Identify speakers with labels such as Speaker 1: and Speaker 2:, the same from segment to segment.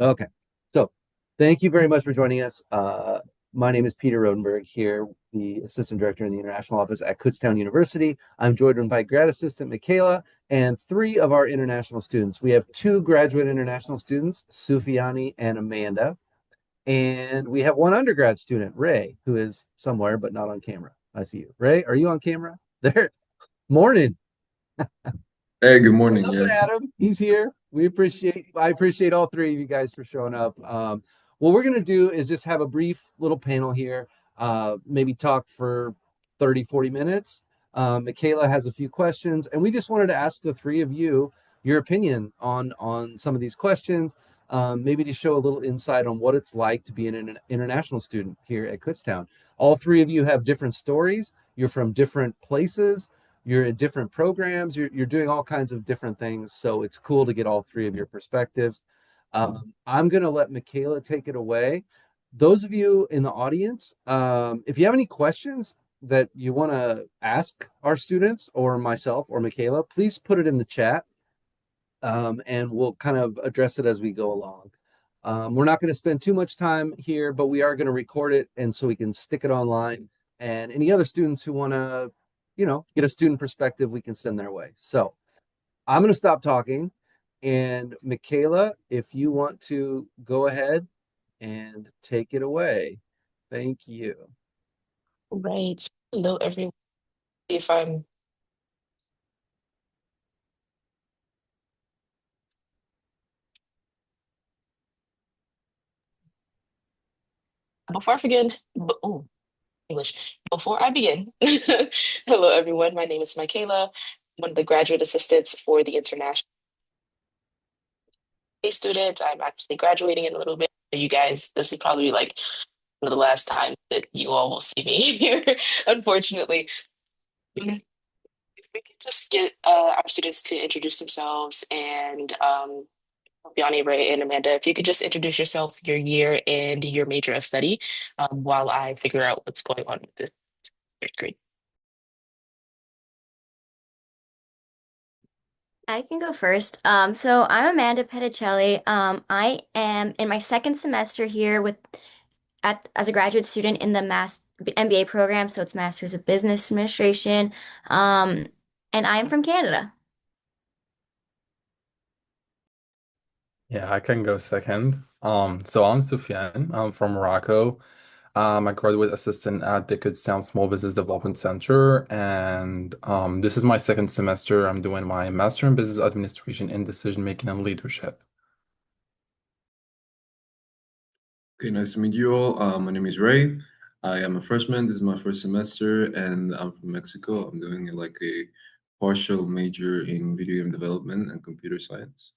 Speaker 1: Okay. So thank you very much for joining us. My name is Peter Rodenberg here, the Assistant Director in the International Office at Kutztown University. I'm joined by Grad Assistant Michaela and three of our international students. We have two graduate international students, Sufiani and Amanda, and we have one undergrad student, Ray, who is somewhere but not on camera. I see you. Ray, are you on camera? There. Morning.
Speaker 2: Hey, good morning.
Speaker 1: Up
Speaker 2: Yeah.
Speaker 1: and Adam, he's here. I appreciate all three of you guys for showing up. What we're gonna do is just have a brief little panel here, maybe talk for 30, 40 minutes. Michaela has a few questions, and we just wanted to ask the three of you your opinion on some of these questions, maybe to show a little insight on what it's like to be an international student here at Kutztown. All three of you have different stories. You're from different places, you're in different programs, you're doing all kinds of different things, so it's cool to get all three of your perspectives. I'm going to let Michaela take it away. Those of you in the audience, if you have any questions that you want to ask our students or myself or Michaela, please put it in the chat, and we'll kind of address it as we go along. We're not going to spend too much time here, but we are going to record it, and so we can stick it online. And any other students who want to, get a student perspective, we can send their way. So I'm going to stop talking. And Michaela, if you want to go ahead and take it away. Thank you.
Speaker 3: Right. Hello, everyone. If I'm before I begin, oh, English. Before I begin, hello, everyone. My name is Michaela, one of the graduate assistants for the international student. I'm actually graduating in a little bit. You guys, this is probably like one of the last times that you all will see me here, unfortunately. If we could just get our students to introduce themselves and Yanni, Ray, and Amanda, if you could just introduce yourself, your year, and your major of study while I figure out what's going on with this third grade.
Speaker 4: I can go first. So I'm Amanda Petticelli. I am in my second semester here with at as a graduate student in the MBA program. So it's Masters of Business Administration. Um, and I am from Canada.
Speaker 5: Yeah, I can go second. So I'm Sufyan. I'm from Morocco. I'm a graduate assistant at the Kutztown Small Business Development Center, and this is my second semester. I'm doing my Master in Business Administration in Decision Making and Leadership.
Speaker 2: Okay, nice to meet you all. My name is Ray. I am a freshman. This is my first semester, and I'm from Mexico. I'm doing like a partial major in video game development and computer science.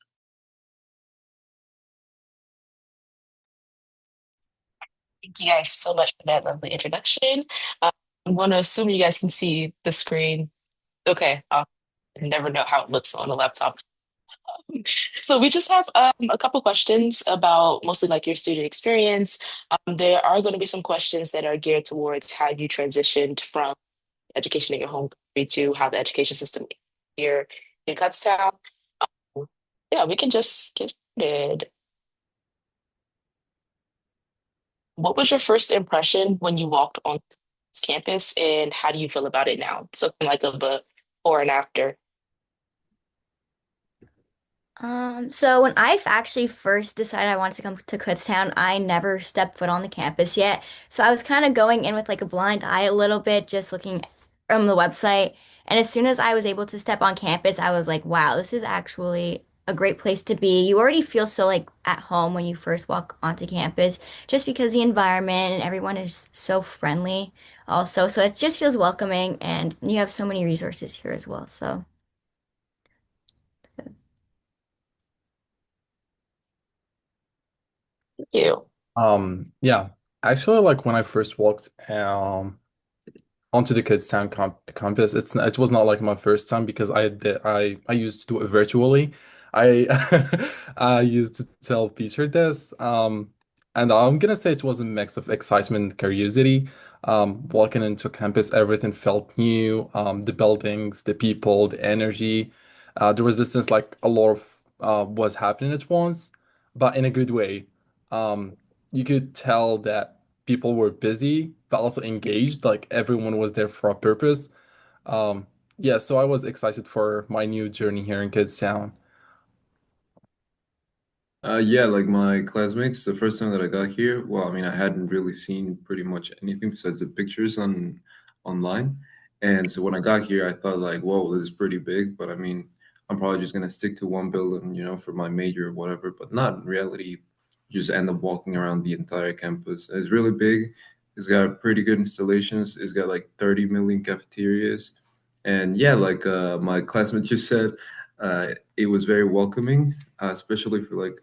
Speaker 3: Thank you guys so much for that lovely introduction. I'm going to assume you guys can see the screen. Okay, I never know how it looks on a laptop. So we just have a couple questions about mostly like your student experience. There are going to be some questions that are geared towards how you transitioned from education in your home country to how the education system here in Kutztown. Yeah, we can just get started. What was your first impression when you walked on this campus, and how do you feel about it now? Something like a before and after.
Speaker 4: So when I actually first decided I wanted to come to Kutztown, I never stepped foot on the campus yet. So I was kind of going in with like a blind eye a little bit, just looking from the website. And as soon as I was able to step on campus, I was like, wow, this is actually a great place to be. You already feel so like at home when you first walk onto campus, just because the environment and everyone is so friendly also. So it just feels welcoming and you have so many resources here as well. So
Speaker 3: Thank you.
Speaker 5: Yeah, actually, like when I first walked onto the Kutztown campus, it was not like my first time because I used to do it virtually. I I used to tell Peter this, and I'm gonna say it was a mix of excitement and curiosity. Walking into campus, everything felt new. The buildings, the people, the energy. There was this sense like a lot of was happening at once. but in a good way. Um, you could tell that people were busy, but also engaged, like everyone was there for a purpose. Um, yeah, so I was excited for my new journey here in Kutztown.
Speaker 2: Yeah, like my classmates, the first time that I got here, well, I mean, I hadn't really seen pretty much anything besides the pictures on online. And so when I got here, I thought like, whoa, this is pretty big. But I mean, I'm probably just gonna stick to one building, for my major or whatever. But not in reality. Just end up walking around the entire campus. It's really big. It's got pretty good installations. It's got like 30 million cafeterias. And yeah, like my classmate just said, it was very welcoming, especially for like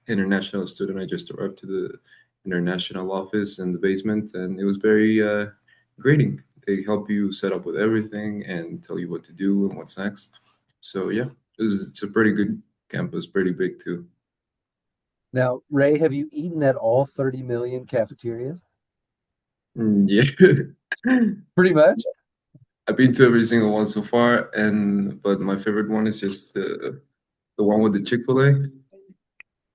Speaker 2: international student. I just arrived to the international office in the basement, and it was very greeting. They help you set up with everything and tell you what to do and what's next. So yeah, it's a pretty good campus, pretty big too.
Speaker 1: Now, Ray, have you eaten at all 30 million cafeterias?
Speaker 2: Yeah.
Speaker 1: Pretty much.
Speaker 2: I've been to every single one so far, and but my favorite one is just the one with the Chick-fil-A.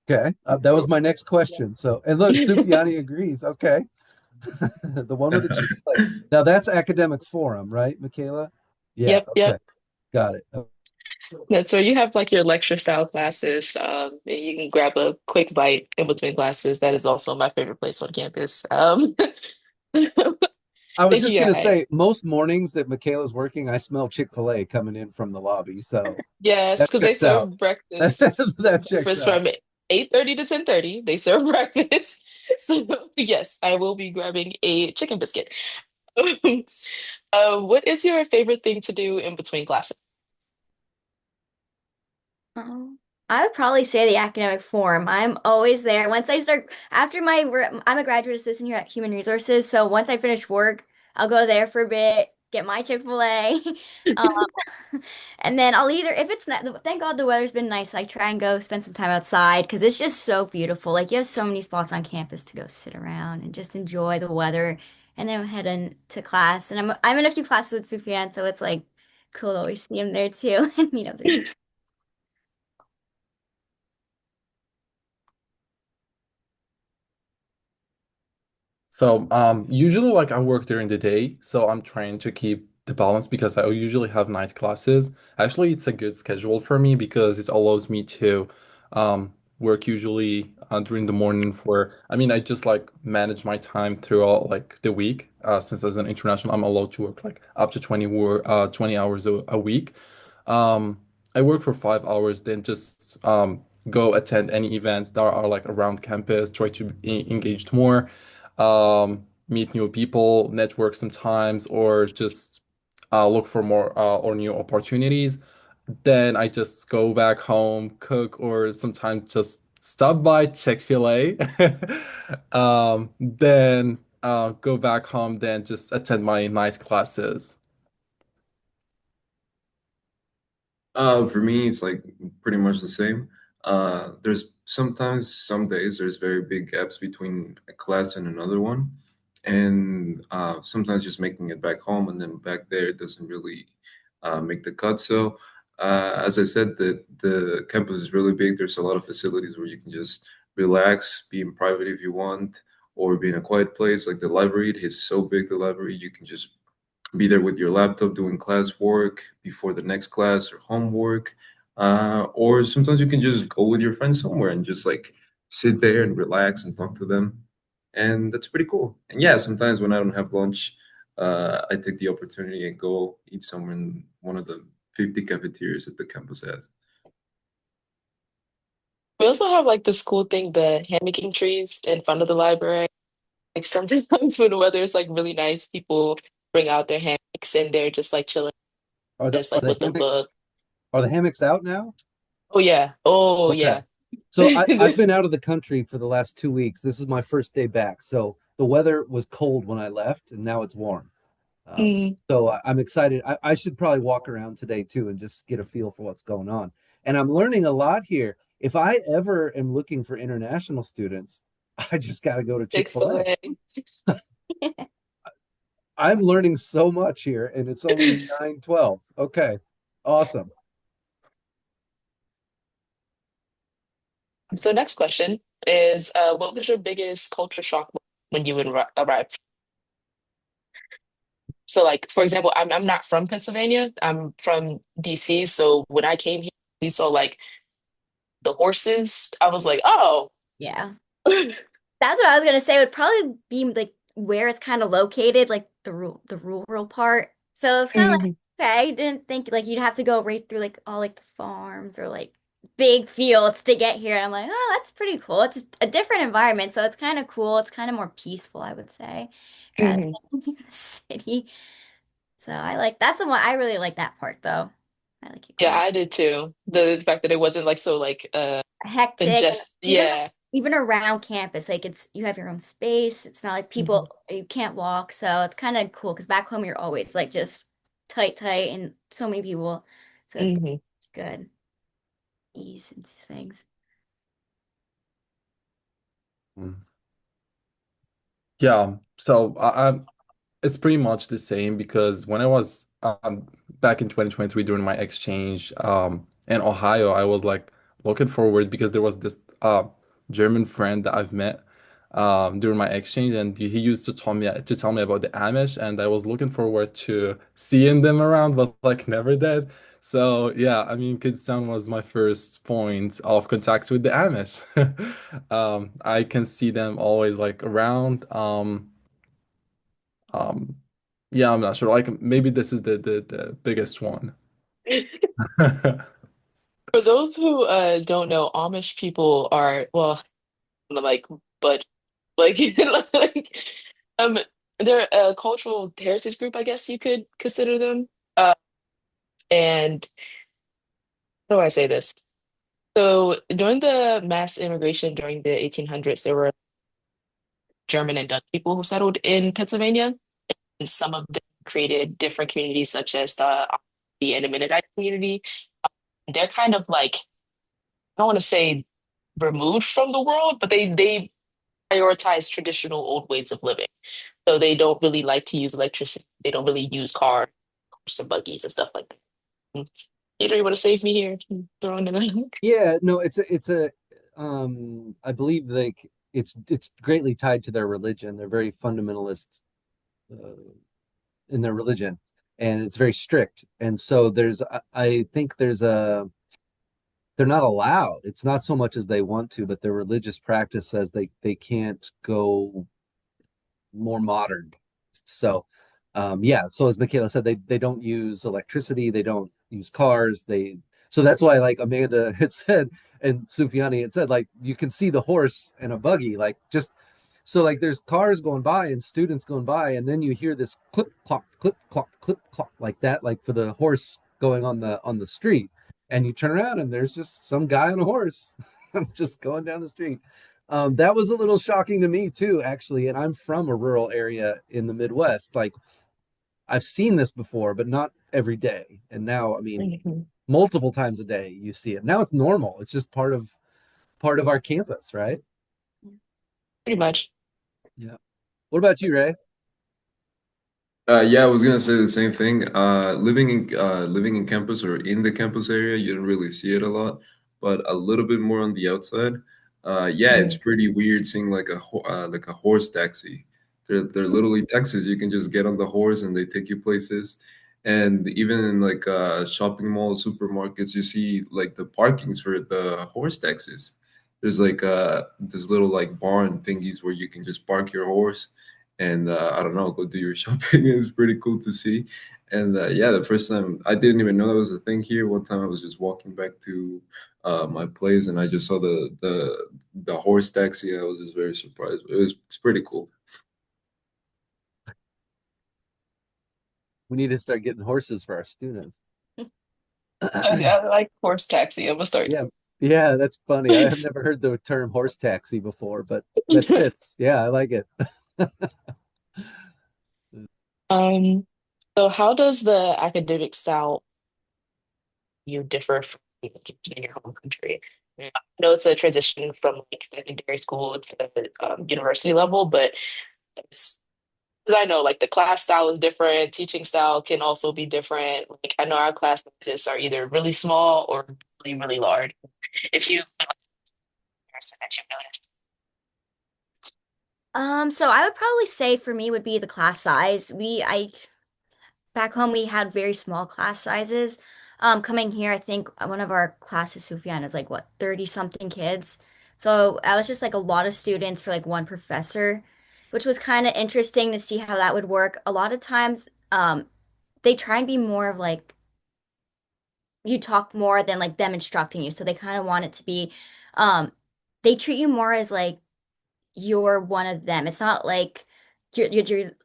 Speaker 1: Okay. That was my next question. So, and look, Sufiani agrees. Okay. The one with the Chick-fil-A. Now that's academic forum, right, Michaela? Yeah.
Speaker 3: Yep,
Speaker 1: Okay.
Speaker 3: yep.
Speaker 1: Got it.
Speaker 3: That's where you have like your lecture style classes, and you can grab a quick bite in between classes. That is also my favorite place on campus.
Speaker 1: I was just gonna
Speaker 3: Yeah,
Speaker 1: say, most mornings that Michaela's working, I smell Chick-fil-A coming in from the lobby. So
Speaker 3: yes,
Speaker 1: that
Speaker 3: because they
Speaker 1: checks out.
Speaker 3: serve breakfast.
Speaker 1: That checks
Speaker 3: Breakfast
Speaker 1: out.
Speaker 3: from 8:30 to 10:30. They serve breakfast. So yes, I will be grabbing a chicken biscuit. What is your favorite thing to do in between classes?
Speaker 4: Oh, I would probably say the academic forum. I'm always there. Once I start, after I'm a graduate assistant here at Human Resources. So once I finish work, I'll go there for a bit, get my Chick-fil-A. Um, and then I'll either, if it's not, thank God the weather's been nice, I try and go spend some time outside because it's just so beautiful. Like you have so many spots on campus to go sit around and just enjoy the weather. And then I'm heading to class. And I'm in a few classes with Sufyan, so it's like cool to always see him there too and meet other people.
Speaker 5: So, usually like I work during the day, so I'm trying to keep the balance because I usually have night classes. Actually, it's a good schedule for me because it allows me to work usually during the morning I mean, I just like manage my time throughout like the week. Since as an international, I'm allowed to work like up to 20 hours a week. Um, I work for 5 hours, then just go attend any events that are like around campus, try to be engaged more, meet new people, network sometimes, or just look for more or new opportunities. Then I just go back home, cook, or sometimes just stop by Chick-fil-A. Then go back home, then just attend my night classes.
Speaker 2: For me, it's like pretty much the same. There's sometimes some days there's very big gaps between a class and another one, and sometimes just making it back home and then back there doesn't really make the cut. So, as I said, the campus is really big. There's a lot of facilities where you can just relax, be in private if you want, or be in a quiet place. Like the library, it is so big. The library, you can just be there with your laptop doing class work before the next class or homework. Or sometimes you can just go with your friends somewhere and just like sit there and relax and talk to them. And that's pretty cool. And yeah, sometimes when I don't have lunch, I take the opportunity and go eat somewhere in one of the 50 cafeterias that the campus has.
Speaker 3: We also have like this cool thing, the hammocking trees in front of the library. Like sometimes when the weather is like really nice, people bring out their hammocks and they're just like chilling,
Speaker 1: Are the
Speaker 3: just
Speaker 1: are
Speaker 3: like
Speaker 1: the
Speaker 3: with a
Speaker 1: hammocks
Speaker 3: book.
Speaker 1: are the hammocks out now?
Speaker 3: Oh yeah. Oh
Speaker 1: Okay.
Speaker 3: yeah.
Speaker 1: So I've been out of the country for the last 2 weeks. This is my first day back. So the weather was cold when I left, and now it's warm.
Speaker 3: Mm,
Speaker 1: So I'm excited. I should probably walk around today too and just get a feel for what's going on. And I'm learning a lot here. If I ever am looking for international students, I just got to go to Chick-fil-A.
Speaker 3: Chick-fil-A.
Speaker 1: I'm learning so much here, and it's only 9:12. Okay, awesome.
Speaker 3: So next question is, what was your biggest culture shock when you arrived? So like, for example, I'm not from Pennsylvania. I'm from DC. So when I came here, we saw like the horses. I was like, oh.
Speaker 4: Yeah. That's what I was gonna say. It would probably be like where it's kind of located, like the rural part. So it's kind of like,
Speaker 3: Mhm,
Speaker 4: okay, I didn't think like you'd have to go right through like all like the farms or like big fields to get here. I'm like, oh, that's pretty cool. It's a different environment, so it's kind of cool. It's kind of more peaceful, I would say, rather
Speaker 3: mhm.
Speaker 4: than in the city. So I like that's the one I really like that part though. I like it
Speaker 3: Yeah,
Speaker 4: clean,
Speaker 3: I did too. The fact that it wasn't like so like
Speaker 4: hectic, and
Speaker 3: congested. Yeah.
Speaker 4: even around campus, like it's you have your own space. It's not like
Speaker 3: Mhm,
Speaker 4: people you can't walk, so it's kind of cool because back home you're always like just tight, and so many people, so
Speaker 3: mhm.
Speaker 4: it's good ease into things.
Speaker 5: Mm. Yeah, so it's pretty much the same because when I was back in 2023 during my exchange in Ohio, I was like looking forward because there was this German friend that I've met during my exchange, and he used to tell me about the Amish, and I was looking forward to seeing them around, but like never did. So yeah, I mean, Kutztown was my first point of contact with the Amish. I can see them always like around. Um, yeah, I'm not sure. Like maybe this is the biggest one.
Speaker 3: For those who don't know, Amish people are well, like but like like um they're a cultural heritage group, I guess you could consider them. And how do I say this? So during the mass immigration during the 1800s, there were German and Dutch people who settled in Pennsylvania, and some of them created different communities, such as the Mennonite community. They're kind of like I don't want to say removed from the world, but they prioritize traditional old ways of living. So they don't really like to use electricity. They don't really use cars and buggies and stuff like that. Either you want to save me here? Throwing it in.
Speaker 1: Yeah, no, it's a I believe like it's greatly tied to their religion. They're very fundamentalist uh, in their religion, and it's very strict. And so I think there's a they're not allowed. It's not so much as they want to, but their religious practice says they can't go more modern. So, yeah. So as Michaela said, they don't use electricity. They don't use cars. So that's why like Amanda had said and Sufjani had said like you can see the horse and a buggy like just so like there's cars going by and students going by and then you hear this clip clop like that like for the horse going on the street and you turn around and there's just some guy on a horse just going down the street. That was a little shocking to me too, actually. And I'm from a rural area in the Midwest. Like I've seen this before, but not every day. And now, I mean,
Speaker 3: Mhm.
Speaker 1: multiple times a day you see it. Now it's normal. It's just part of our campus, right?
Speaker 3: Pretty much.
Speaker 1: Yeah. What about you, Ray?
Speaker 2: Yeah, I was gonna say the same thing. Living in campus or in the campus area, you don't really see it a lot, but a little bit more on the outside. Yeah, it's
Speaker 3: Mhm.
Speaker 2: pretty weird seeing like a horse taxi. They're literally taxis. You can just get on the horse and they take you places. And even in like shopping malls, supermarkets, you see like the parkings for the horse taxis. There's like this little like barn thingies where you can just park your horse and I don't know, go do your shopping. It's pretty cool to see. And yeah, the first time I didn't even know that was a thing here. One time I was just walking back to my place and I just saw the horse taxi. I was just very surprised. It's pretty cool.
Speaker 1: We need to start getting horses for our students.
Speaker 3: I like horse taxi. I'm gonna start.
Speaker 1: Yeah. Yeah, that's funny. I have never heard the term horse taxi before, but that fits. Yeah, I like it.
Speaker 3: Um, so how does the academic style you differ from in your home country? I know it's a transition from like secondary school to university level, but it's, 'cause I know like the class style is different, teaching style can also be different. Like I know our class sizes are either really small or really, really large. If you comparison that you've noticed?
Speaker 4: So I would probably say for me would be the class size. I back home we had very small class sizes. Coming here, I think one of our classes, Sufyan, is like what, 30 something kids. So I was just like a lot of students for like one professor, which was kind of interesting to see how that would work. A lot of times, they try and be more of like you talk more than like them instructing you. So they kind of want it to be, um, they treat you more as like you're one of them. It's not like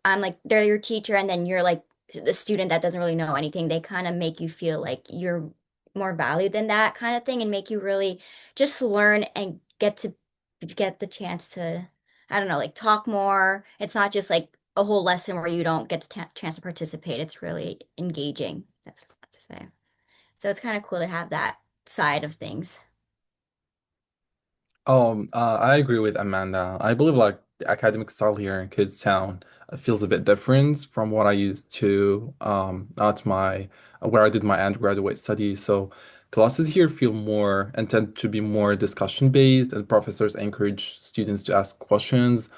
Speaker 4: I'm like they're your teacher and then you're like the student that doesn't really know anything. They kind of make you feel like you're more valued than that kind of thing and make you really just learn and get the chance to, I don't know, like talk more. It's not just like a whole lesson where you don't get the chance to participate. It's really engaging. That's what to say. So it's kind of cool to have that side of things.
Speaker 5: I agree with Amanda. I believe like the academic style here in Kidstown feels a bit different from what I used to at my where I did my undergraduate studies. So classes here feel more and tend to be more discussion based, and professors encourage students to ask questions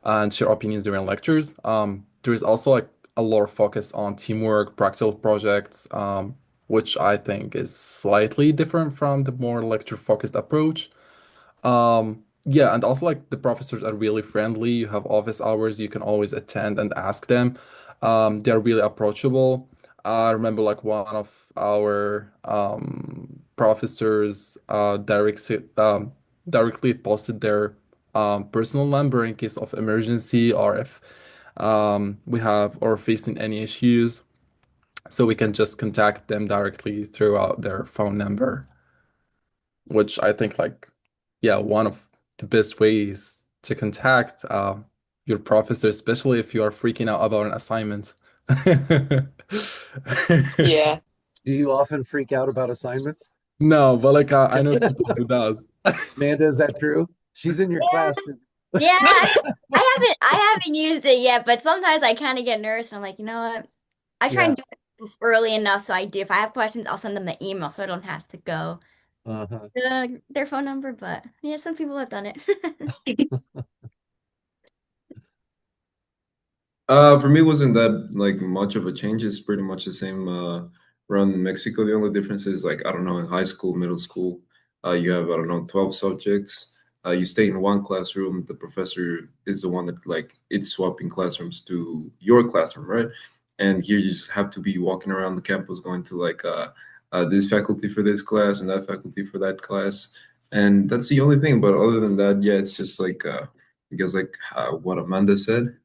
Speaker 5: and share opinions during lectures. There is also like a lot of focus on teamwork, practical projects, which I think is slightly different from the more lecture focused approach. Yeah, and also like the professors are really friendly. You have office hours, you can always attend and ask them. They're really approachable. I remember like one of our professors directly posted their personal number in case of emergency or if we have or facing any issues, so we can just contact them directly throughout their phone number, which I think like yeah, one of the best ways to contact your professor, especially if you are freaking out about an assignment.
Speaker 3: Yeah.
Speaker 1: Do you often freak out about assignments?
Speaker 5: No, but like I know people who does.
Speaker 1: Amanda, is that true? She's in your
Speaker 4: Yeah,
Speaker 1: class.
Speaker 4: yeah. I haven't used it yet, but sometimes I kind of get nervous. I'm like, you know what? I try
Speaker 1: Yeah.
Speaker 4: and do it early enough so I do. If I have questions, I'll send them the email so I don't have to go
Speaker 1: Uh-huh.
Speaker 4: their phone number. But yeah, some people have done it.
Speaker 2: For me, wasn't that like much of a change. It's pretty much the same around Mexico. The only difference is like I don't know, in high school, middle school, you have I don't know 12 subjects. You stay in one classroom. The professor is the one that like it's swapping classrooms to your classroom, right? And here you just have to be walking around the campus, going to like this faculty for this class and that faculty for that class, and that's the only thing. But other than that, yeah, it's just like I guess like what Amanda said,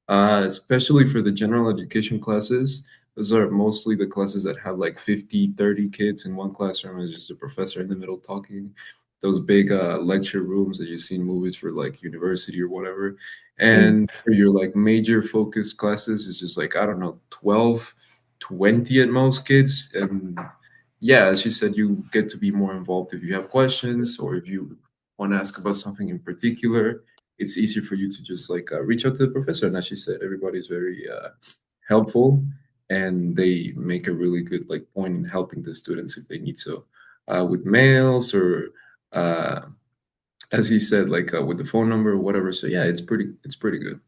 Speaker 2: especially for the general education classes. Those are mostly the classes that have like 50, 30 kids in one classroom. It's just a professor in the middle talking. Those big lecture rooms that you see in movies for like university or whatever. And for your like major focus classes, it's just like, I don't know, 12, 20 at most kids. And yeah, as she said, you get to be more involved if you have questions or if you want to ask about something in particular. It's easier for you to just like reach out to the professor. And as she said, everybody's very helpful, and they make a really good like point in helping the students if they need so, with mails or uh, as he said, like with the phone number or whatever. So yeah, it's pretty good.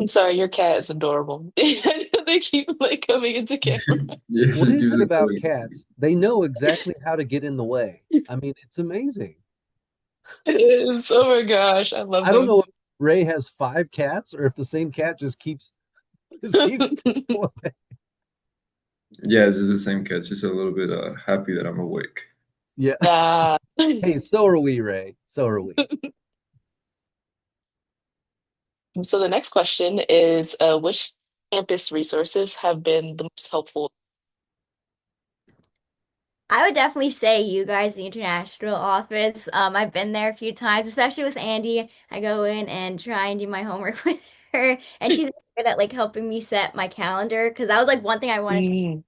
Speaker 3: I'm sorry, your cat is adorable. They keep like coming into camera.
Speaker 2: Yeah,
Speaker 1: What
Speaker 2: just
Speaker 1: is
Speaker 2: use
Speaker 1: it
Speaker 2: it for
Speaker 1: about
Speaker 2: like
Speaker 1: cats? They know exactly how to get in the way. I mean, it's amazing.
Speaker 3: It is. Oh my gosh, I love
Speaker 1: I don't
Speaker 3: them.
Speaker 1: know if Ray has five cats or if the same cat just keeps going.
Speaker 2: yeah, this is the same cat. Just a little bit happy that I'm awake.
Speaker 1: Yeah.
Speaker 3: Nah.
Speaker 1: Hey, so are we, Ray. So are we.
Speaker 3: So the next question is, which campus resources have been the most helpful?
Speaker 4: I would definitely say you guys, the international office. I've been there a few times, especially with Andy. I go in and try and do my homework with her, and she's good at like helping me set my calendar because that was like one thing I wanted to
Speaker 3: Mm.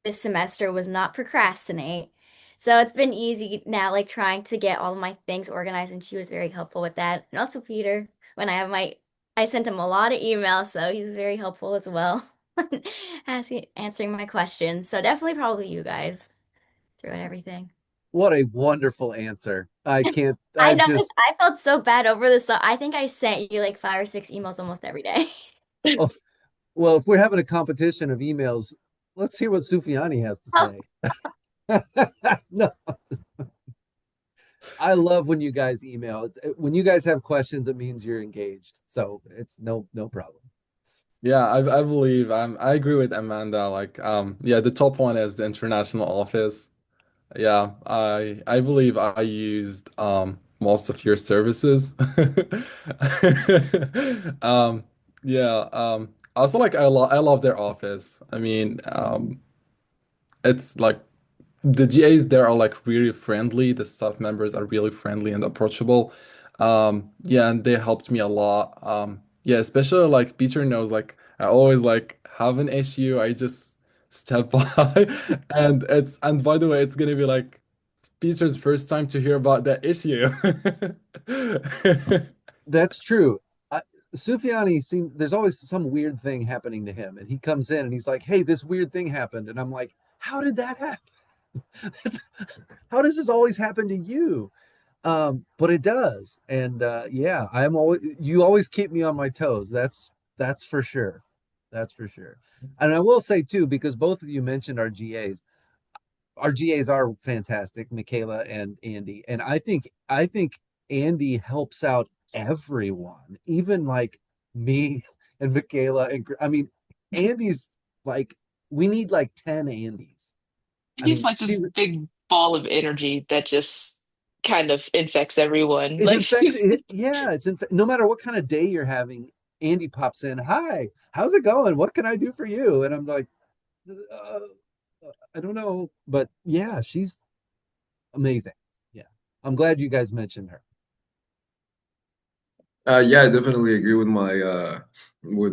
Speaker 4: this semester was not procrastinate. So it's been easy now, like trying to get all of my things organized, and she was very helpful with that. And also Peter, when I sent him a lot of emails, so he's very helpful as well, answering my questions. So definitely probably you guys throughout everything.
Speaker 1: What a wonderful answer. I can't,
Speaker 4: I
Speaker 1: I've
Speaker 4: know
Speaker 1: just,
Speaker 4: I felt so bad over this. So I think I sent you like 5 or 6 emails almost every day.
Speaker 1: oh, well, if we're having a competition of emails, let's hear what Sufjani has to say. No, I love when you guys email. When you guys have questions, it means you're engaged. So it's no problem.
Speaker 5: Yeah, I believe I agree with Amanda. Like, yeah, the top one is the international office. Yeah, I believe I used most of your services. Um, yeah, also like I love their office. I mean, it's like the GAs there are like really friendly. The staff members are really friendly and approachable. Yeah, and they helped me a lot. Yeah, especially like Peter knows, like I always like have an issue. I just step by, and by the way, it's gonna be like Peter's first time to hear about that issue.
Speaker 1: That's true. I, Sufjani seems there's always some weird thing happening to him, and he comes in and he's like, "Hey, this weird thing happened," and I'm like, "How did that happen? How does this always happen to you?" But it does, and yeah, I'm always you always keep me on my toes. That's for sure. That's for sure. And I will say too, because both of you mentioned our GAs are fantastic, Michaela and Andy. And I think Andy helps out everyone, even like me and Michaela. And I mean, Andy's like we need like 10 Andys. I
Speaker 3: He's
Speaker 1: mean,
Speaker 3: like this big ball of energy that just kind of infects everyone.
Speaker 1: it
Speaker 3: Like,
Speaker 1: infects it. Yeah, no matter what kind of day you're having, Andy pops in. Hi, how's it going? What can I do for you? And I'm like, uh, I don't know, but yeah, she's amazing. Yeah, I'm glad you guys mentioned her.
Speaker 2: Yeah, I definitely agree with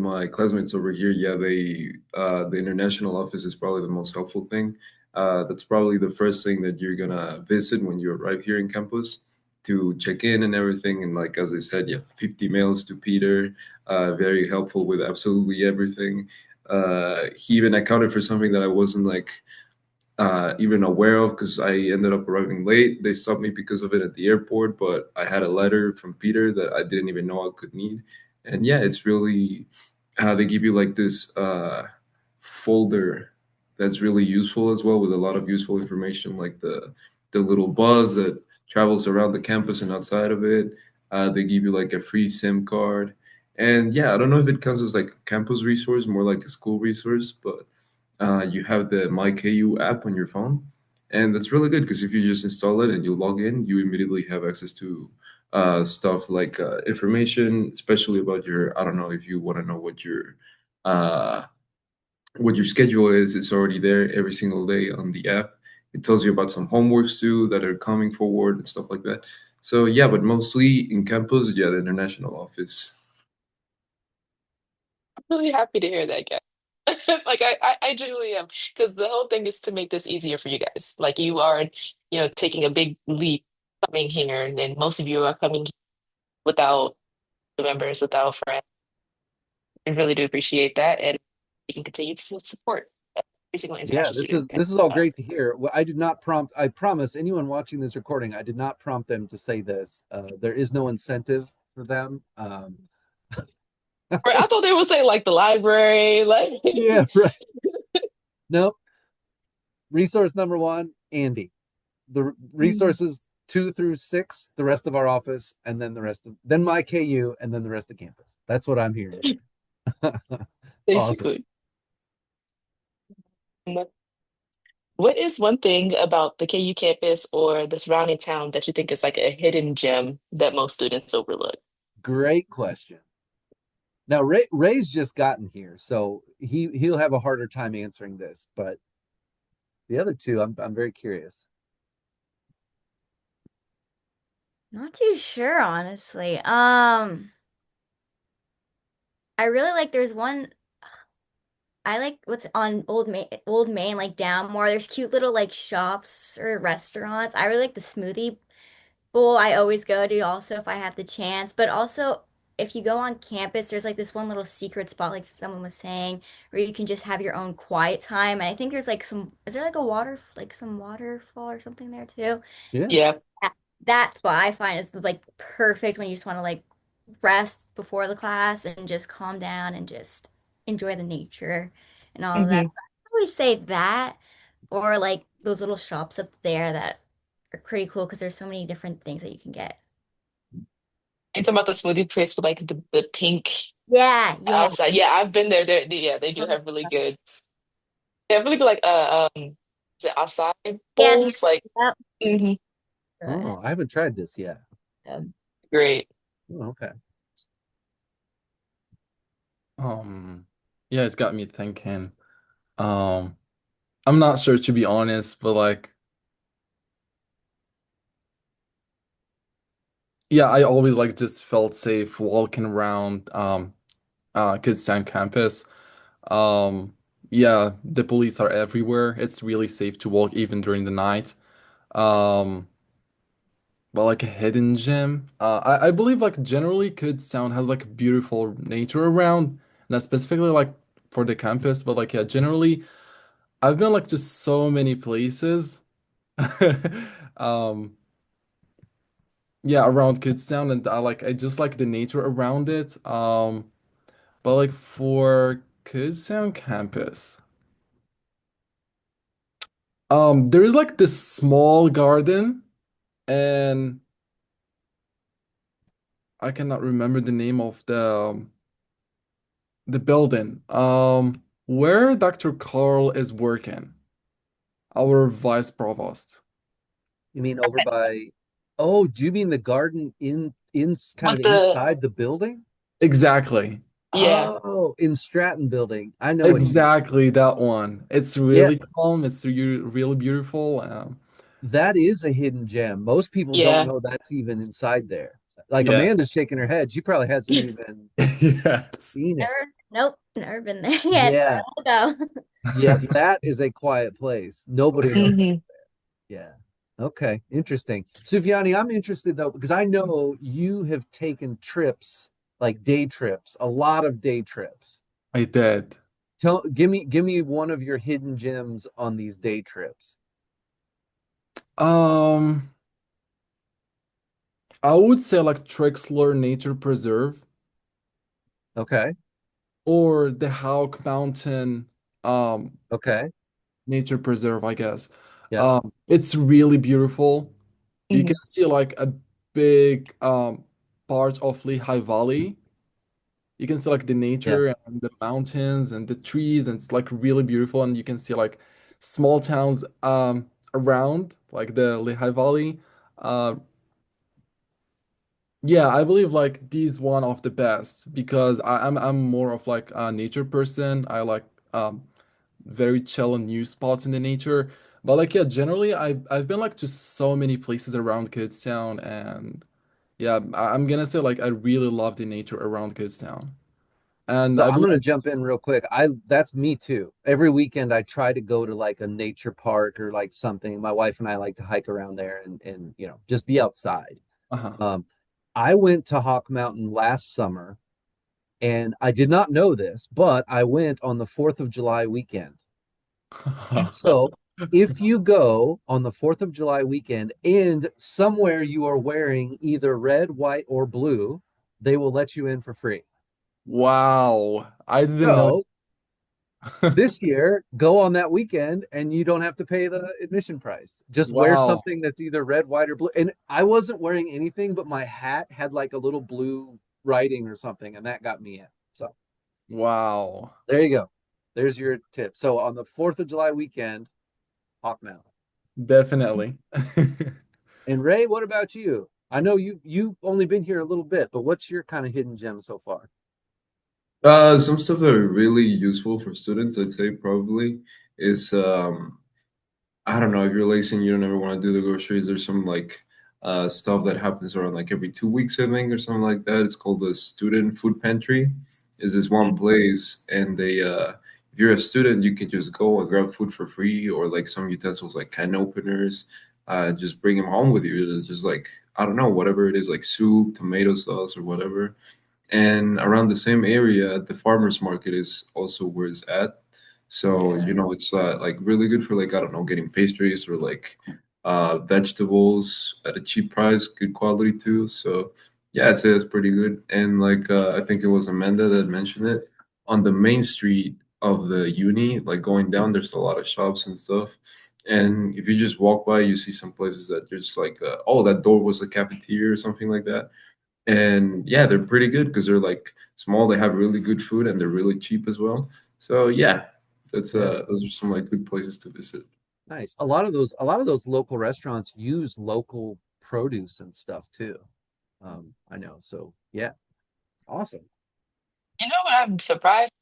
Speaker 2: my classmates over here. Yeah, the international office is probably the most helpful thing. That's probably the first thing that you're gonna visit when you arrive here in campus to check in and everything. And like as I said, yeah, 50 mails to Peter, very helpful with absolutely everything. He even accounted for something that I wasn't like even aware of because I ended up arriving late. They stopped me because of it at the airport, but I had a letter from Peter that I didn't even know I could need. And yeah, it's really they give you like this folder that's really useful as well with a lot of useful information, like the little bus that travels around the campus and outside of it. They give you like a free SIM card. And yeah, I don't know if it counts as like a campus resource, more like a school resource, but you have the MyKU app on your phone, and that's really good because if you just install it and you log in, you immediately have access to stuff like information, especially about your. I don't know if you want to know uh, what your schedule is. It's already there every single day on the app. It tells you about some homeworks too that are coming forward and stuff like that. So yeah, but mostly in campus, yeah, the international office.
Speaker 3: I'm really happy to hear that, guy. Like, I genuinely am, because the whole thing is to make this easier for you guys. Like, you are, taking a big leap coming here, and then most of you are coming without the members, without friends. I really do appreciate that, and we can continue to support every single
Speaker 1: Yeah,
Speaker 3: international
Speaker 1: this
Speaker 3: student.
Speaker 1: is this is all great to hear. Well, I did not prompt. I promise anyone watching this recording, I did not prompt them to say this. There is no incentive for them.
Speaker 3: Right, I thought they would say like the library, like
Speaker 1: Yeah, right. Nope. Resource number one, Andy. The resources 2 through 6, the rest of our office, and then the rest of then my KU, and then the rest of campus. That's what I'm hearing. Awesome.
Speaker 3: basically. What is one thing about the KU campus or the surrounding town that you think is like a hidden gem that most students overlook?
Speaker 1: Great question. Now Ray's just gotten here, so he'll have a harder time answering this, but the other two, I'm very curious.
Speaker 4: Not too sure, honestly. I really like there's one I like what's on Old Main, like down more. There's cute little like shops or restaurants. I really like the smoothie bowl I always go to also if I have the chance. But also if you go on campus, there's like this one little secret spot, like someone was saying, where you can just have your own quiet time. And I think there's like is there like a like some waterfall or something there too?
Speaker 1: Yeah.
Speaker 3: Yeah.
Speaker 4: That's what I find is like perfect when you just want to like rest before the class and just calm down and just enjoy the nature and all of that.
Speaker 3: Hmm.
Speaker 4: So I probably say that or like those little shops up there that are pretty cool because there's so many different things that you can get.
Speaker 3: And talking about the smoothie place with like the pink
Speaker 4: Yeah, yeah.
Speaker 3: outside. Yeah, I've been there. Yeah, they do have really good. They have really good like is it acai
Speaker 4: Yeah,
Speaker 3: bowls? Like,
Speaker 4: yep.
Speaker 3: hmm
Speaker 4: Good.
Speaker 1: Oh, I haven't tried this yet.
Speaker 3: great.
Speaker 1: Oh, okay.
Speaker 5: Um, yeah, it's got me thinking. Um, I'm not sure to be honest, but like, yeah, I always like just felt safe walking around Kutztown campus. Um, yeah, the police are everywhere. It's really safe to walk even during the night. Um, but like a hidden gem, I believe like generally Kutztown has like beautiful nature around, not specifically like for the campus, but like yeah, generally I've been like to so many places. Um, yeah, around Kutztown, and I just like the nature around it. But like for Kutztown campus, there is like this small garden, and I cannot remember the name of the building. Where Dr. Carl is working, our vice provost.
Speaker 1: You mean over by, oh, do you mean the garden in kind of
Speaker 3: But the
Speaker 1: inside the building?
Speaker 5: Exactly.
Speaker 3: yeah,
Speaker 1: Oh, in Stratton building. I know what you mean.
Speaker 5: Exactly that one. It's
Speaker 1: Yeah,
Speaker 5: really calm. It's really beautiful.
Speaker 1: that is a hidden gem. Most people don't
Speaker 3: yeah,
Speaker 1: know that's even inside there. Like
Speaker 5: Yeah.
Speaker 1: Amanda's shaking her head. She probably hasn't even
Speaker 5: Yes.
Speaker 1: seen it.
Speaker 4: Nope, never been there yet, so
Speaker 1: Yeah.
Speaker 4: I'll go.
Speaker 1: Yeah, that is a quiet place. Nobody knows that.
Speaker 3: hmm
Speaker 1: Yeah. Okay. Interesting. Sufyani, I'm interested though, because I know you have taken trips, like day trips, a lot of day trips.
Speaker 5: I did.
Speaker 1: Give me one of your hidden gems on these day trips.
Speaker 5: Um, I would say like Trixler Nature Preserve
Speaker 1: Okay.
Speaker 5: or the Hawk Mountain um
Speaker 1: Okay.
Speaker 5: Nature Preserve, I guess.
Speaker 1: Yeah.
Speaker 5: It's really beautiful. You
Speaker 3: hmm
Speaker 5: can see like a big part of Lehigh Valley. You can see like the
Speaker 1: Yeah.
Speaker 5: nature and the mountains and the trees, and it's like really beautiful. And you can see like small towns around like the Lehigh Valley. Uh, yeah, I believe like these one of the best because I'm more of like a nature person. I like very chill and new spots in the nature. But like yeah, generally I've been like to so many places around Kutztown, and yeah, I'm gonna say like I really love the nature around Kutztown. And
Speaker 1: So
Speaker 5: I
Speaker 1: I'm
Speaker 5: believe
Speaker 1: gonna jump in real quick. That's me too. Every weekend I try to go to like a nature park or like something. My wife and I like to hike around there and just be outside.
Speaker 5: uh-huh.
Speaker 1: Um, I went to Hawk Mountain last summer and I did not know this, but I went on the 4th of July weekend. So if you go on the 4th of July weekend and somewhere you are wearing either red, white, or blue, they will let you in for free.
Speaker 5: Wow. I didn't know.
Speaker 1: So this year, go on that weekend and you don't have to pay the admission price. Just wear
Speaker 5: Wow.
Speaker 1: something that's either red, white, or blue. And I wasn't wearing anything, but my hat had like a little blue writing or something, and that got me in. So
Speaker 5: Wow.
Speaker 1: there you go. There's your tip. So on the 4th of July weekend, Hawk Mountain.
Speaker 5: Definitely.
Speaker 1: And Ray, what about you? I know you've only been here a little bit, but what's your kind of hidden gem so far?
Speaker 2: Some stuff that are really useful for students, I'd say probably is I don't know if you're lazy and you don't ever want to do the groceries. There's some like stuff that happens around like every 2 weeks, I think, or something like that. It's called the student food pantry. Is this one place, and they if you're a student, you can just go and grab food for free or like some utensils like can openers. Just bring them home with you. It's just like I don't know, whatever it is, like soup, tomato sauce, or whatever. And around the same area, the farmers market is also where it's at. So,
Speaker 3: Yeah.
Speaker 2: it's like really good for like, I don't know, getting pastries or like vegetables at a cheap price, good quality too. So, yeah, I'd say it's pretty good. And like, I think it was Amanda that mentioned it on the main street of the uni, like going down, there's a lot of shops and stuff. And if you just walk by, you see some places that there's like, oh, that door was a cafeteria or something like that. And yeah, they're pretty good because they're like small. They have really good food and they're really cheap as well. So yeah, that's
Speaker 1: Yeah.
Speaker 2: those are some like good places to visit.
Speaker 1: Nice. A lot of those local restaurants use local produce and stuff too. I know. So yeah, awesome.
Speaker 3: You know what? I'm surprised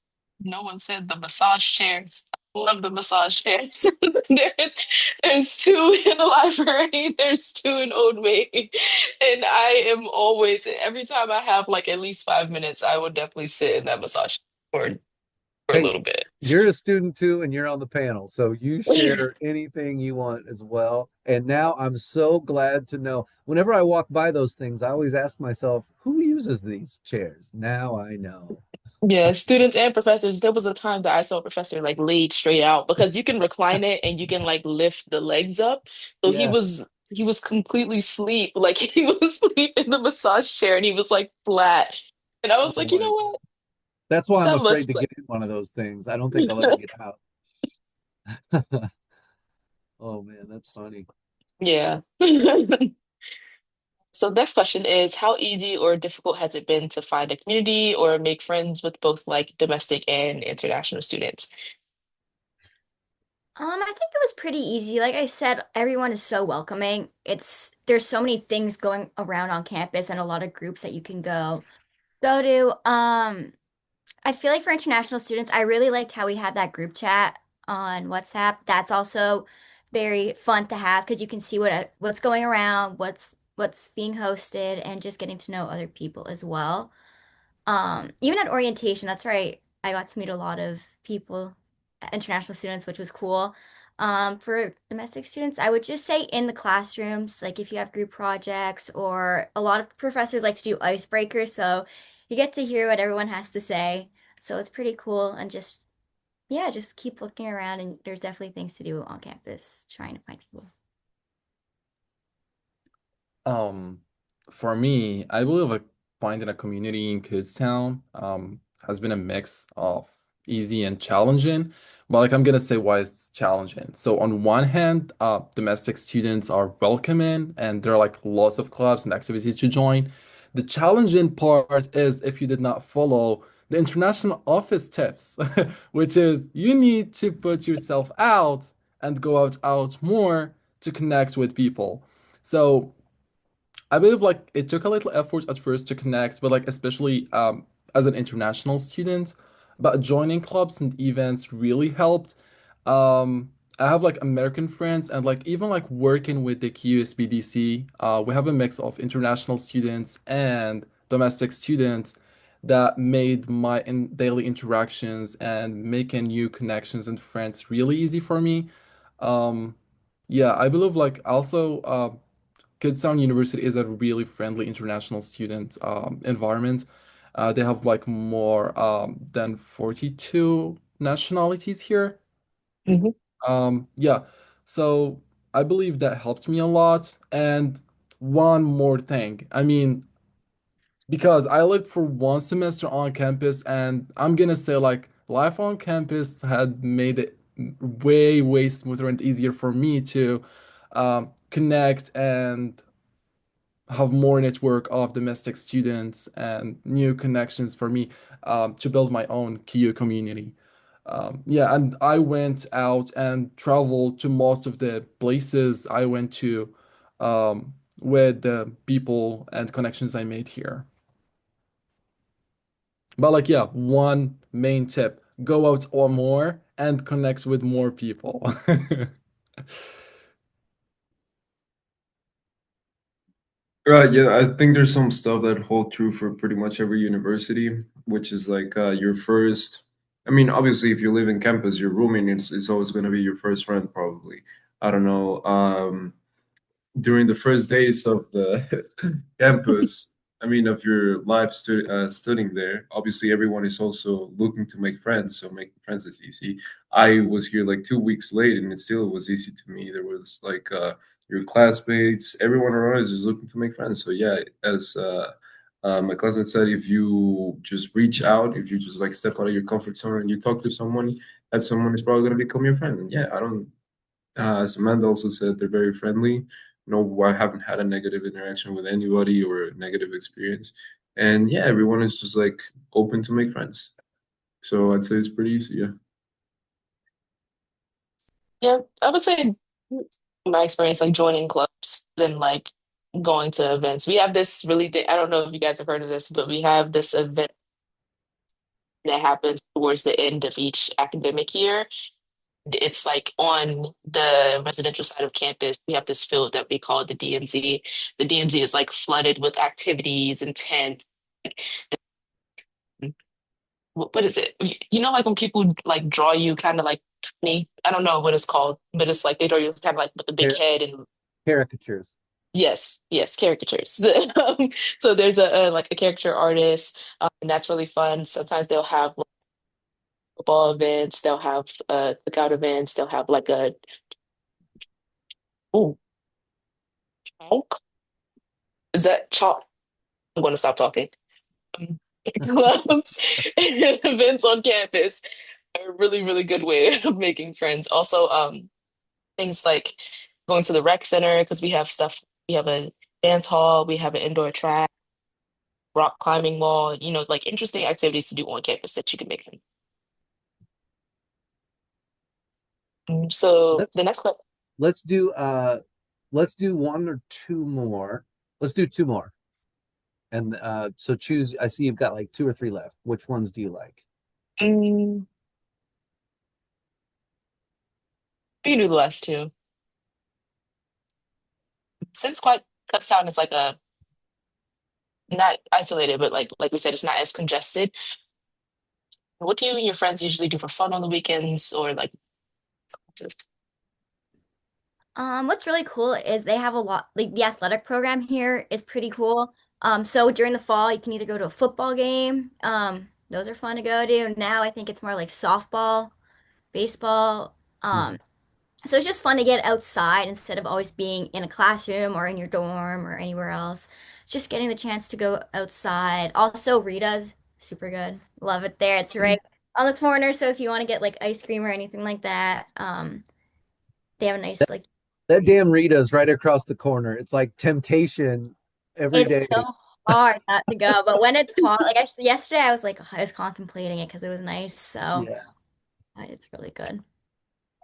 Speaker 3: no one said the massage chairs. I love the massage chairs. There's two in the library, there's two in Old Maid. And I am always, every time I have like at least 5 minutes, I will definitely sit in that massage for a
Speaker 1: Hey,
Speaker 3: little bit.
Speaker 1: you're a student too, and you're on the panel, so you share anything you want as well. And now I'm so glad to know. Whenever I walk by those things, I always ask myself, who uses these chairs? Now I know.
Speaker 3: Yeah, students and professors. There was a time that I saw a professor like laid straight out because you can recline it and you can like lift the legs up. So he
Speaker 1: Yes.
Speaker 3: was he was completely asleep, like he was asleep in the massage chair and he was like flat. And I
Speaker 1: Oh
Speaker 3: was like, you
Speaker 1: my
Speaker 3: know
Speaker 1: God.
Speaker 3: what?
Speaker 1: That's why I'm
Speaker 3: That
Speaker 1: afraid
Speaker 3: looks
Speaker 1: to
Speaker 3: like
Speaker 1: get in one of those things. I don't think I'll ever get out. Oh man, that's funny.
Speaker 3: yeah. So next question is how easy or difficult has it been to find a community or make friends with both like domestic and international students?
Speaker 4: I think it was pretty easy. Like I said, everyone is so welcoming. There's so many things going around on campus and a lot of groups that you can go to. I feel like for international students, I really liked how we have that group chat on WhatsApp. That's also very fun to have because you can see what's going around, what's being hosted, and just getting to know other people as well. Even at orientation, that's right. I got to meet a lot of people, international students, which was cool. For domestic students, I would just say in the classrooms, like if you have group projects, or a lot of professors like to do icebreakers, so you get to hear what everyone has to say. So it's pretty cool, and just yeah, just keep looking around, and there's definitely things to do on campus trying to find people.
Speaker 5: Um, for me, I believe like finding a community in Kutztown has been a mix of easy and challenging. But like I'm gonna say why it's challenging. So on one hand, domestic students are welcoming and there are like lots of clubs and activities to join. The challenging part is if you did not follow the international office tips, which is you need to put yourself out and go out more to connect with people. So I believe like it took a little effort at first to connect, but like especially as an international student, but joining clubs and events really helped. I have like American friends and like even like working with the QSBDC, we have a mix of international students and domestic students that made my daily interactions and making new connections and friends really easy for me. Um, yeah, I believe like also Kutztown University is a really friendly international student environment. They have like more than 42 nationalities here.
Speaker 3: Mhm.
Speaker 5: Yeah, so I believe that helped me a lot. And one more thing, I mean, because I lived for one semester on campus, and I'm gonna say like life on campus had made it way smoother and easier for me to connect and have more network of domestic students and new connections for me to build my own KU community. Yeah, and I went out and traveled to most of the places I went to with the people and connections I made here. But like, yeah, one main tip, go out or more and connect with more people.
Speaker 2: Right, yeah, I think there's some stuff that hold true for pretty much every university, which is like your first. I mean, obviously, if you live in campus, your rooming is always going to be your first friend, probably. I don't know. During the first days of the campus, I mean, of your life studying there. Obviously, everyone is also looking to make friends, so making friends is easy. I was here like 2 weeks late, and it still was easy to me. There was like your classmates, everyone around is just looking to make friends. So yeah, as my classmate said, if you just reach out, if you just like step out of your comfort zone and you talk to someone, that someone is probably going to become your friend. And yeah, I don't. As Amanda also said, they're very friendly. No, I haven't had a negative interaction with anybody or a negative experience. And yeah, everyone is just like open to make friends. So I'd say it's pretty easy. Yeah.
Speaker 3: Yeah, I would say my experience like joining clubs than like going to events. We have this really big, I don't know if you guys have heard of this, but we have this event that happens towards the end of each academic year. It's like on the residential side of campus, we have this field that we call the DMZ. The DMZ is like flooded with activities and tents. What is it? You know, like when people like draw you kind of like 20, I don't know what it's called, but it's like they draw you kind of like with a big
Speaker 1: Car-
Speaker 3: head and
Speaker 1: caricatures.
Speaker 3: yes, yes, caricatures. So there's a like a caricature artist, and that's really fun. Sometimes they'll have like, football events, they'll have cookout events, they'll have like a oh chalk. Is that chalk? I'm going to stop talking. Um, Clubs and events on campus are a really, really good way of making friends. Also, things like going to the rec center because we have stuff. We have a dance hall, we have an indoor track, rock climbing wall, you know, like interesting activities to do on campus that you can make them. So
Speaker 1: Let's
Speaker 3: the next question,
Speaker 1: let's do let's do one or two more. Let's do two more. And so choose. I see you've got like two or three left. Which ones do you like?
Speaker 3: mm, you can do the last two. Since quite Kutztown is like a not isolated, but like we said, it's not as congested. What do you and your friends usually do for fun on the weekends or like just
Speaker 4: What's really cool is they have a lot, like the athletic program here is pretty cool. So during the fall, you can either go to a football game. Those are fun to go to. Now I think it's more like softball, baseball.
Speaker 1: Hmm.
Speaker 4: So it's just fun to get outside instead of always being in a classroom or in your dorm or anywhere else. It's just getting the chance to go outside. Also, Rita's super good. Love it there. It's right on the corner. So if you want to get like ice cream or anything like that, they have a nice like
Speaker 1: That damn Rita's right across the corner. It's like temptation every
Speaker 4: it's
Speaker 1: day.
Speaker 4: so hard not to go. But when it's hot, like actually yesterday I was like I was contemplating it because it was nice. So
Speaker 1: Yeah,
Speaker 4: it's really good.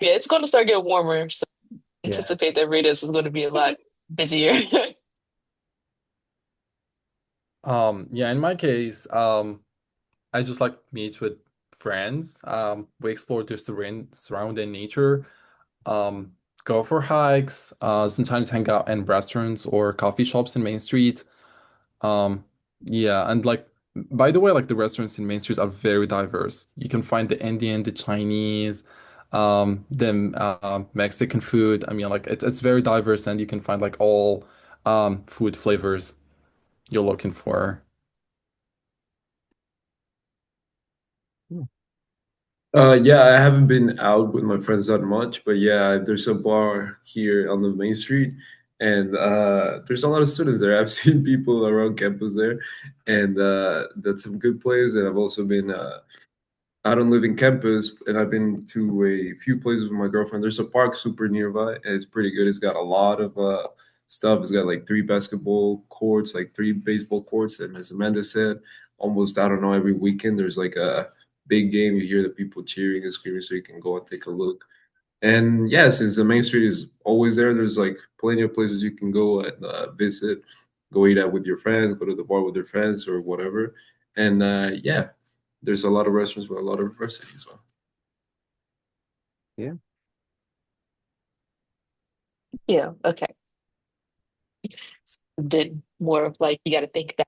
Speaker 3: yeah, it's going to start getting warmer, so
Speaker 1: yeah.
Speaker 3: anticipate that Rita's is going to be a lot busier.
Speaker 5: Yeah, in my case, I just like meet with friends. We explore the surrounding nature, um, go for hikes, sometimes hang out in restaurants or coffee shops in Main Street. Um, yeah, and like by the way, like the restaurants in Main Street are very diverse. You can find the Indian, the Chinese, the Mexican food. I mean, like it's very diverse, and you can find like all food flavors you're looking for.
Speaker 1: Hmm.
Speaker 2: Yeah, I haven't been out with my friends that much, but yeah, there's a bar here on the main street, and there's a lot of students there. I've seen people around campus there, and that's some good place. And I've also been I don't live in campus, and I've been to a few places with my girlfriend. There's a park super nearby, and it's pretty good. It's got a lot of stuff. It's got like three basketball courts, like three baseball courts, and as Amanda said, almost I don't know every weekend there's like a big game. You hear the people cheering and screaming, so you can go and take a look. And yeah, since the main street is always there, there's like plenty of places you can go and visit, go eat out with your friends, go to the bar with your friends or whatever. And yeah, there's a lot of restaurants with a lot of diversity as well.
Speaker 1: Yeah.
Speaker 3: Yeah, okay. A bit more of like you got to think back.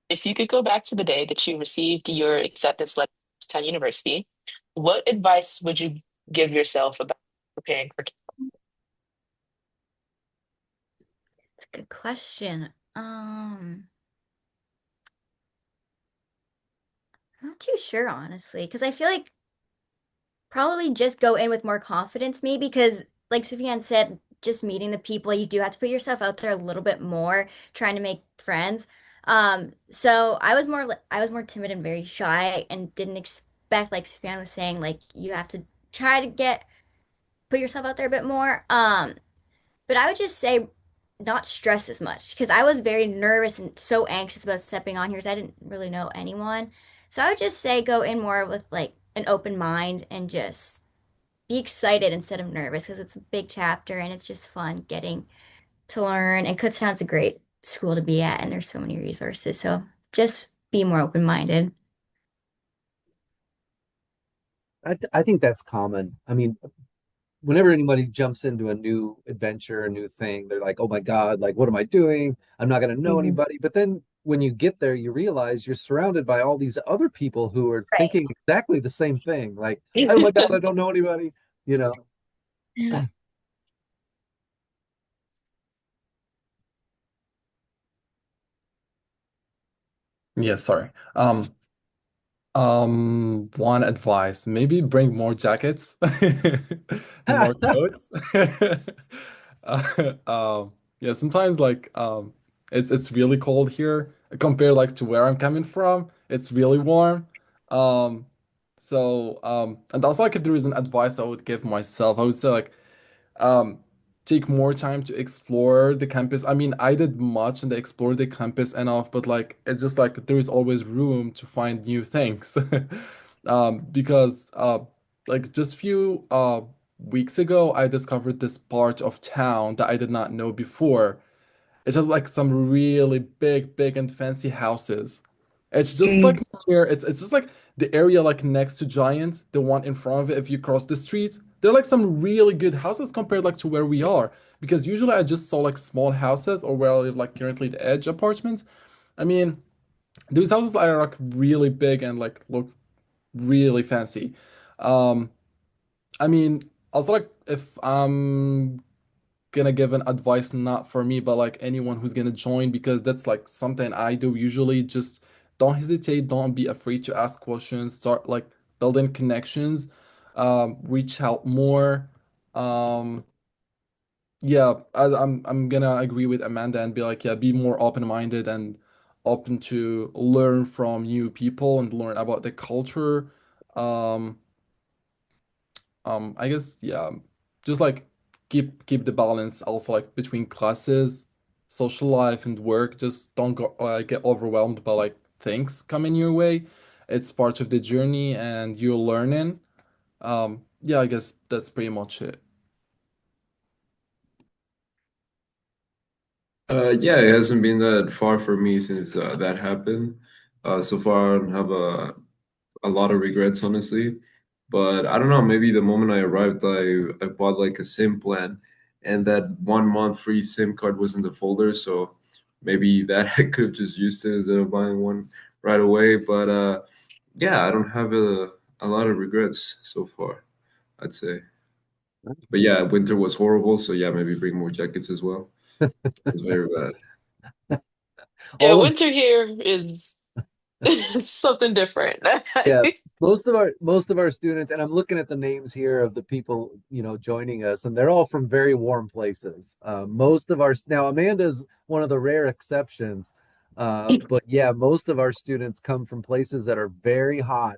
Speaker 3: If you could go back to the day that you received your acceptance letter at Kutztown University, what advice would you give yourself about preparing for?
Speaker 4: Good question. too sure, honestly, because I feel like probably just go in with more confidence, maybe because, like Sufyan said, just meeting the people, you do have to put yourself out there a little bit more, trying to make friends. So I was more timid and very shy, and didn't expect, like Sufyan was saying, like you have to try to get put yourself out there a bit more. But I would just say not stress as much because I was very nervous and so anxious about stepping on here because I didn't really know anyone. So I would just say go in more with like an open mind and just be excited instead of nervous because it's a big chapter and it's just fun getting to learn. And Kutztown's a great school to be at, and there's so many resources. So just be more open-minded.
Speaker 1: I think that's common. I mean, whenever anybody jumps into a new adventure, a new thing, they're like, "Oh my God, like what am I doing? I'm not going to know
Speaker 3: Mhm.
Speaker 1: anybody." But then when you get there, you realize you're surrounded by all these other people who are
Speaker 4: Right.
Speaker 1: thinking exactly the same thing. Like, "Oh my God, I don't know anybody," you know.
Speaker 5: Yeah, sorry. One advice, maybe bring more jackets and more coats. Yeah, sometimes like it's really cold here compared like to where I'm coming from. It's really warm. Um, and also like if there is an advice I would give myself, I would say like um take more time to explore the campus. I mean, I did much and I explored the campus enough, but like it's just like there is always room to find new things. Because like just few weeks ago I discovered this part of town that I did not know before. It's just like some really big and fancy houses. It's just
Speaker 3: Mm.
Speaker 5: like near it's just like the area like next to Giant, the one in front of it if you cross the street. They're like some really good houses compared like to where we are. Because usually I just saw like small houses or where I live like currently the Edge apartments. I mean, those houses are like really big and like look really fancy. Um, I mean, also like if I'm gonna give an advice not for me, but like anyone who's gonna join because that's like something I do usually. Just don't hesitate, don't be afraid to ask questions, start like building connections, reach out more. Um, yeah, I'm gonna agree with Amanda and be like, yeah, be more open-minded and open to learn from new people and learn about the culture. Um, I guess yeah, just like keep the balance also like between classes, social life and work. Just don't go get overwhelmed by like things coming your way. It's part of the journey and you're learning. Yeah, I guess that's pretty much it.
Speaker 2: Yeah, it hasn't been that far for me since that happened. So far, I don't have a lot of regrets, honestly. But I don't know, maybe the moment I arrived, I bought like a SIM plan, and that 1 month free SIM card was in the folder. So maybe that I could have just used it instead of buying one right away. But yeah, I don't have a lot of regrets so far, I'd say. But yeah, winter was horrible. So yeah, maybe bring more jackets as well. It was very bad.
Speaker 3: Yeah,
Speaker 1: All of
Speaker 3: winter here is something different.
Speaker 1: Yeah, most of our students, and I'm looking at the names here of the people, joining us, and they're all from very warm places. Most of our now Amanda's one of the rare exceptions, but yeah, most of our students come from places that are very hot.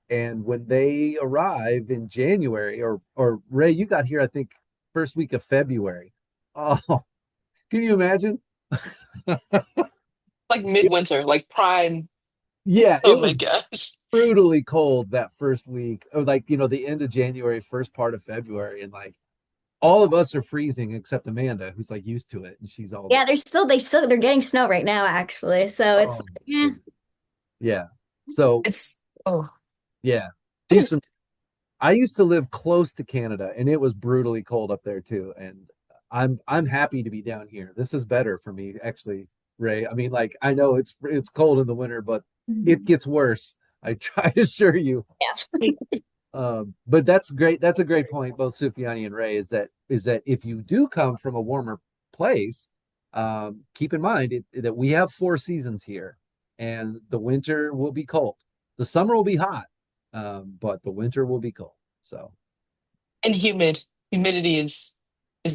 Speaker 1: And when they arrive in January, or Ray, you got here, I think, first week of February. Oh, can you imagine?
Speaker 3: Like midwinter, like prime.
Speaker 1: Yeah,
Speaker 3: Oh
Speaker 1: it
Speaker 3: my
Speaker 1: was
Speaker 3: gosh.
Speaker 1: brutally cold that first week, or like, the end of January, first part of February, and like all of us are freezing except Amanda, who's like used to it, and she's all
Speaker 4: Yeah, they're getting snow right now, actually. So it's
Speaker 1: oh
Speaker 4: like,
Speaker 1: my goodness. Yeah. So
Speaker 3: It's oh.
Speaker 1: yeah, she's from. I used to live close to Canada, and it was brutally cold up there too. And I'm happy to be down here. This is better for me, actually, Ray. I mean, like I know it's cold in the winter, but it gets worse. I try to assure you.
Speaker 4: yeah.
Speaker 1: But that's great. That's a great point, both Sufjani and Ray, is that if you do come from a warmer place, keep in mind that we have four seasons here, and the winter will be cold. The summer will be hot, but the winter will be cold. So
Speaker 3: And humid. Humidity is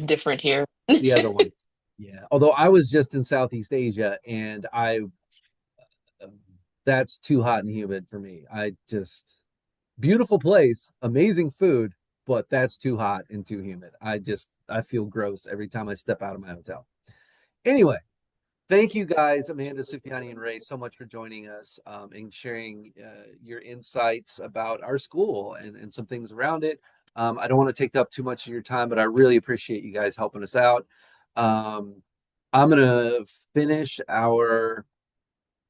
Speaker 3: different here.
Speaker 1: the other ones, yeah. Although I was just in Southeast Asia, and I that's too hot and humid for me. I just beautiful place, amazing food, but that's too hot and too humid. I feel gross every time I step out of my hotel. Anyway, thank you guys, Amanda, Sufiani, and Ray, so much for joining us and sharing your insights about our school and some things around it. I don't want to take up too much of your time, but I really appreciate you guys helping us out. Um, I'm going to finish our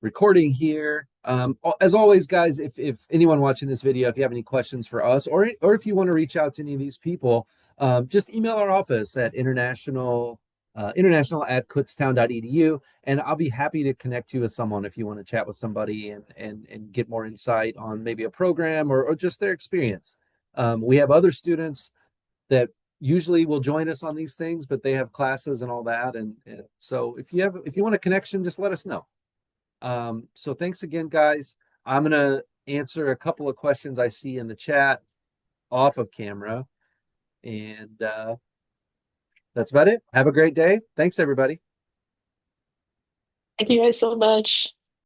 Speaker 1: recording here. As always, guys, if anyone watching this video, if you have any questions for us, or if you want to reach out to any of these people, just email our office at international at kutztown.edu, and I'll be happy to connect you with someone if you want to chat with somebody and get more insight on maybe a program or just their experience. We have other students that usually will join us on these things, but they have classes and all that, and so if you want a connection, just let us know. So thanks again, guys. I'm gonna answer a couple of questions I see in the chat off of camera, and that's about it. Have a great day. Thanks, everybody.
Speaker 3: Thank you guys so much.